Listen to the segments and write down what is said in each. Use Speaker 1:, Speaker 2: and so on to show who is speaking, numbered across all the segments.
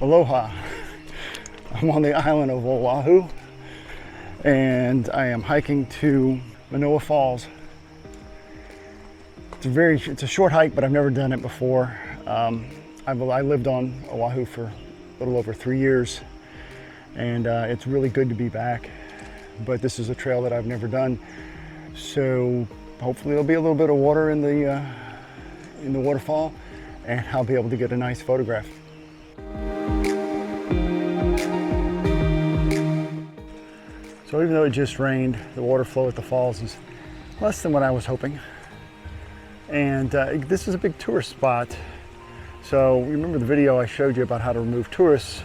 Speaker 1: Aloha. I'm on the island of Oahu and I am hiking to Manoa Falls. It's a short hike, but I've never done it before. I lived on Oahu for a little over 3 years, and it's really good to be back. But this is a trail that I've never done, so hopefully there'll be a little bit of water in the waterfall, and I'll be able to get a nice photograph. So even though it just rained, the water flow at the falls is less than what I was hoping. And this is a big tourist spot. So remember the video I showed you about how to remove tourists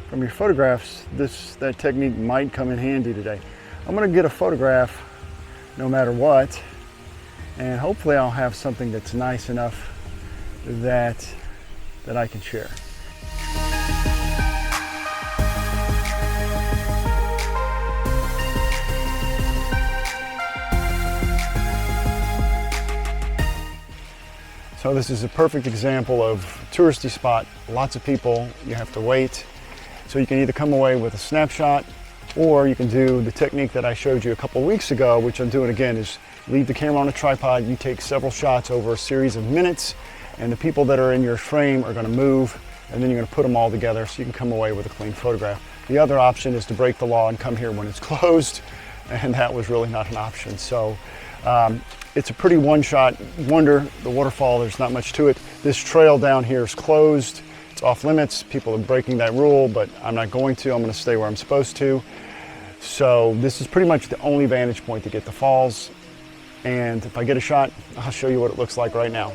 Speaker 1: from your photographs? That technique might come in handy today. I'm gonna get a photograph no matter what, and hopefully I'll have something that's nice enough that I can share. So this is a perfect example of a touristy spot, lots of people, you have to wait. So you can either come away with a snapshot, or you can do the technique that I showed you a couple weeks ago, which I'm doing again, is leave the camera on a tripod, you take several shots over a series of minutes, and the people that are in your frame are gonna move, and then you're gonna put them all together so you can come away with a clean photograph. The other option is to break the law and come here when it's closed, and that was really not an option. So it's a pretty one-shot wonder. The waterfall, there's not much to it. This trail down here is closed. It's off limits. People are breaking that rule, but I'm not going to. I'm going to stay where I'm supposed to. So this is pretty much the only vantage point to get the falls. And if I get a shot, I'll show you what it looks like right now.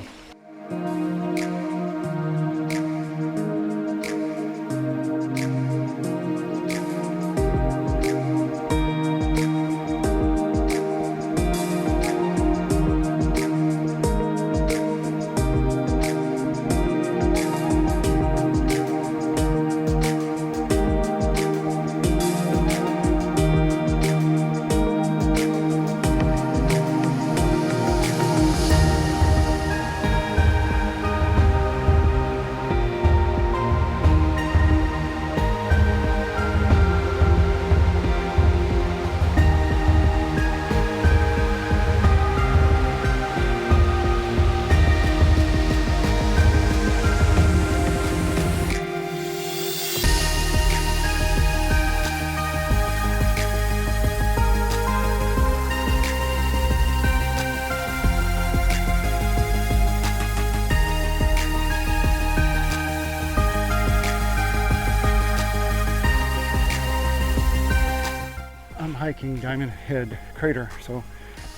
Speaker 1: Hiking Diamond Head crater. So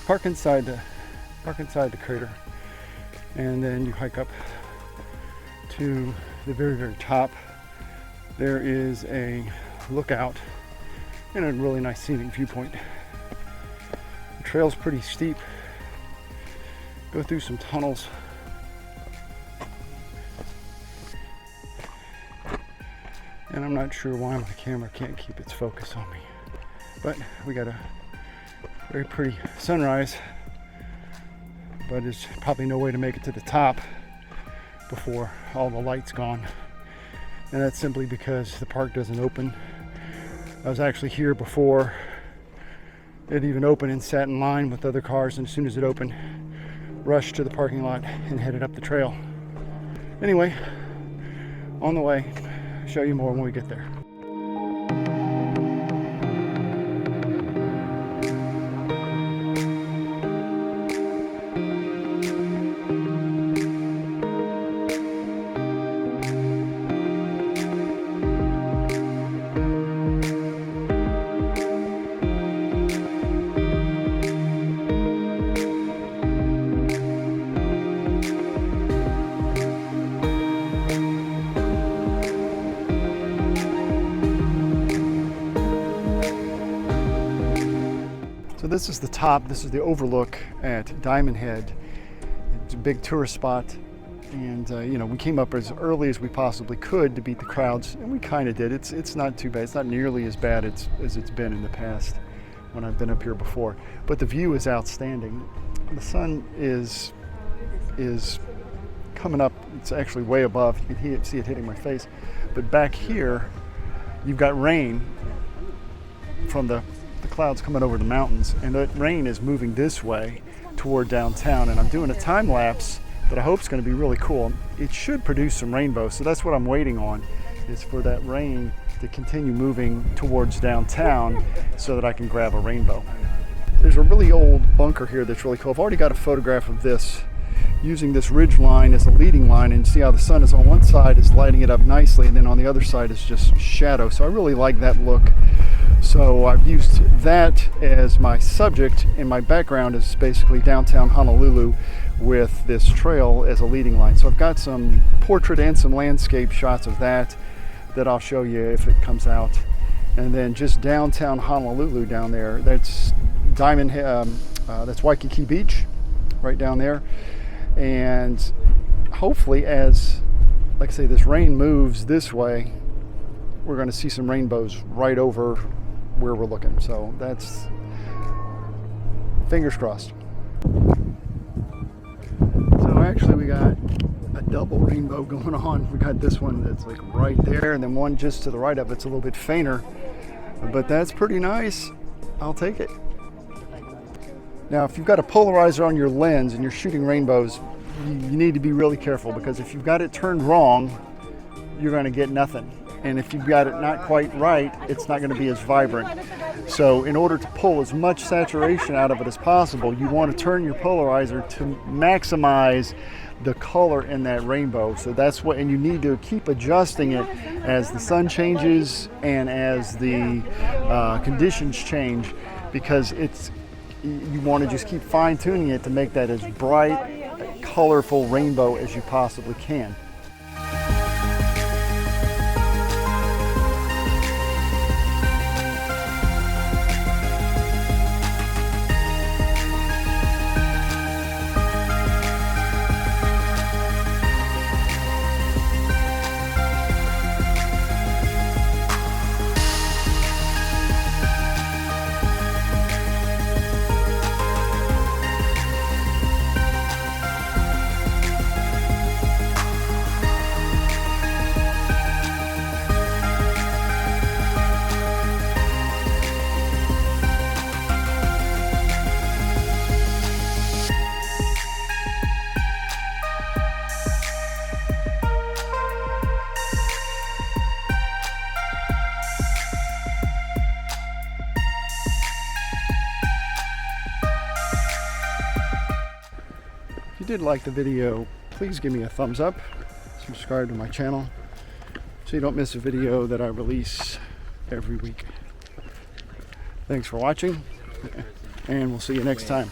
Speaker 1: park inside the crater, and then you hike up to the very, very top. There is a lookout and a really nice scenic viewpoint. The trail's pretty steep. Go through some tunnels. And I'm not sure why my camera can't keep its focus on me. But we got a very pretty sunrise, but there's probably no way to make it to the top before all the light's gone. And that's simply because the park doesn't open. I was actually here before it even opened and sat in line with other cars, and as soon as it opened, rushed to the parking lot and headed up the trail. Anyway, on the way, I'll show you more when we get there. So this is the top, this is the overlook at Diamond Head. It's a big tourist spot, and we came up as early as we possibly could to beat the crowds, and we kind of did. It's not too bad. It's not nearly as bad as it's been in the past when I've been up here before, but the view is outstanding. The sun is coming up, it's actually way above. You can see it hitting my face. But back here, you've got rain from the clouds coming over the mountains, and that rain is moving this way toward downtown. And I'm doing a time lapse that I hope is going to be really cool. It should produce some rainbow, so that's what I'm waiting on, is for that rain to continue moving towards downtown so that I can grab a rainbow. There's a really old bunker here that's really cool. I've already got a photograph of this using this ridge line as a leading line, and see how the sun is on one side is lighting it up nicely, and then on the other side is just shadow. So I really like that look. So I've used that as my subject, and my background is basically downtown Honolulu with this trail as a leading line. So I've got some portrait and some landscape shots of that I'll show you if it comes out. And then just downtown Honolulu down there, that's that's Waikiki Beach right down there. And hopefully, as, like I say, this rain moves this way, we're going to see some rainbows right over where we're looking. So that's, fingers crossed. So actually we got a double rainbow going on. We got this one that's like right there, and then one just to the right of it's a little bit fainter, but that's pretty nice. I'll take it. Now, if you've got a polarizer on your lens and you're shooting rainbows, you need to be really careful, because if you've got it turned wrong, you're going to get nothing. And if you've got it not quite right, it's not going to be as vibrant. So in order to pull as much saturation out of it as possible, you want to turn your polarizer to maximize the color in that rainbow. So that's what, and you need to keep adjusting it as the sun changes and as the conditions change, because you want to just keep fine-tuning it to make that as bright, colorful rainbow as you possibly can. If you did like the video, please give me a thumbs up, subscribe to my channel so you don't miss a video that I release every week. Thanks for watching, and we'll see you next time.